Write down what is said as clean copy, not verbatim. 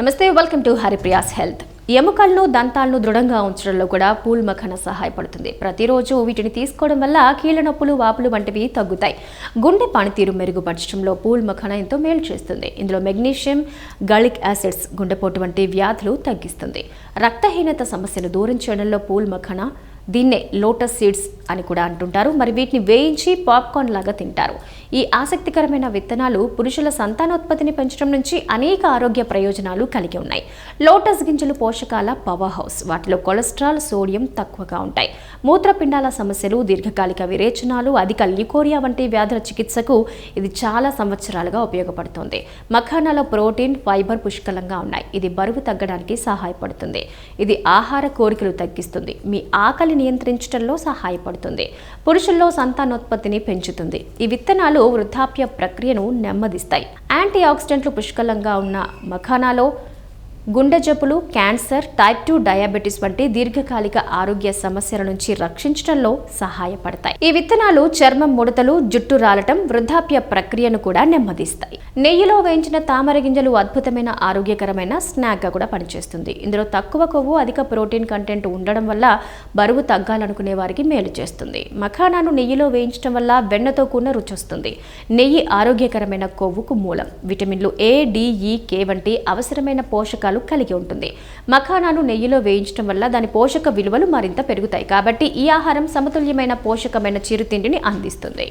నమస్తే, welcome to Haripriya's health. ఎముకలను దంతాలను దృఢంగా ఉంచడంలో కూడా పూల్ మఖానా సహాయపడుతుంది. ప్రతిరోజు వీటిని తీసుకోవడం వల్ల కీళ్ళ నొప్పులు, వాపులు వంటివి తగ్గుతాయి. గుండె పనితీరు మెరుగుపరచడంలో పూల్ మఖానా ఎంతో మేలు చేస్తుంది. ఇందులో మెగ్నీషియం, గాలిక్ యాసిడ్స్ గుండెపోటు వంటి వ్యాధులు తగ్గిస్తుంది. రక్తహీనత సమస్యను దూరం చేయడంలో పూల్ మఖానా, దీన్నే లోటస్ సీడ్స్ అని కూడా అంటుంటారు. మరి వీటిని వేయించి పాప్కార్న్ లాగా తింటారు. ఈ ఆసక్తికరమైన విత్తనాలు పురుషుల సంతానోత్పత్తిని పెంచడం నుంచి అనేక ఆరోగ్య ప్రయోజనాలు కలిగి ఉన్నాయి. లోటస్ గింజలు పోషకాల పవర్ హౌస్. వాటిలో కొలెస్ట్రాల్, సోడియం తక్కువగా ఉంటాయి. మూత్రపిండాల సమస్యలు, దీర్ఘకాలిక విరేచనాలు, అధిక ల్యూకోరియా వంటి వ్యాధుల చికిత్సకు ఇది చాలా సంవత్సరాలుగా ఉపయోగపడుతుంది. మఖానాలో ప్రోటీన్, ఫైబర్ పుష్కలంగా ఉన్నాయి. ఇది బరువు తగ్గడానికి సహాయపడుతుంది. ఇది ఆహార కోరికలు తగ్గిస్తుంది. మీ ఆకలి నియంత్రించడంలో సహాయపడుతుంది. పురుషుల్లో సంతానోత్పత్తిని పెంచుతుంది. ఈ విత్తనాలు వృద్ధాప్య ప్రక్రియను నెమ్మదిస్తాయి. యాంటీ ఆక్సిడెంట్లు పుష్కలంగా ఉన్న మఖానాలో గుండె జబ్బులు, క్యాన్సర్, టైప్ 2 డయాబెటీస్ వంటి దీర్ఘకాలిక ఆరోగ్య సమస్యల నుంచి రక్షించడంలో సహాయపడతాయి. ఈ విత్తనాలు చర్మం ముడతలు, జుట్టు రాలటం, వృద్ధాప్య ప్రక్రియను కూడా నెమ్మదిస్తాయి. నెయ్యిలో వేయించిన తామర గింజలు అద్భుతమైన ఆరోగ్యకరమైన స్నాక్ గా కూడా పనిచేస్తుంది. ఇందులో తక్కువ కొవ్వు, అధిక ప్రోటీన్ కంటెంట్ ఉండడం వల్ల బరువు తగ్గాలనుకునే వారికి మేలు చేస్తుంది. మఖానాను నెయ్యిలో వేయించడం వల్ల వెన్నతో కూడిన రుచి వస్తుంది. నెయ్యి ఆరోగ్యకరమైన కొవ్వుకు మూలం. విటమిన్లు A, D, E, K వంటి అవసరమైన పోషకాలు కలిగి ఉంటుంది. మఖానాను నెయ్యిలో వేయించడం వల్ల దాని పోషక విలువలు మరింత పెరుగుతాయి. కాబట్టి ఈ ఆహారం సమతుల్యమైన పోషకమైన చిరుతిండిని అందిస్తుంది.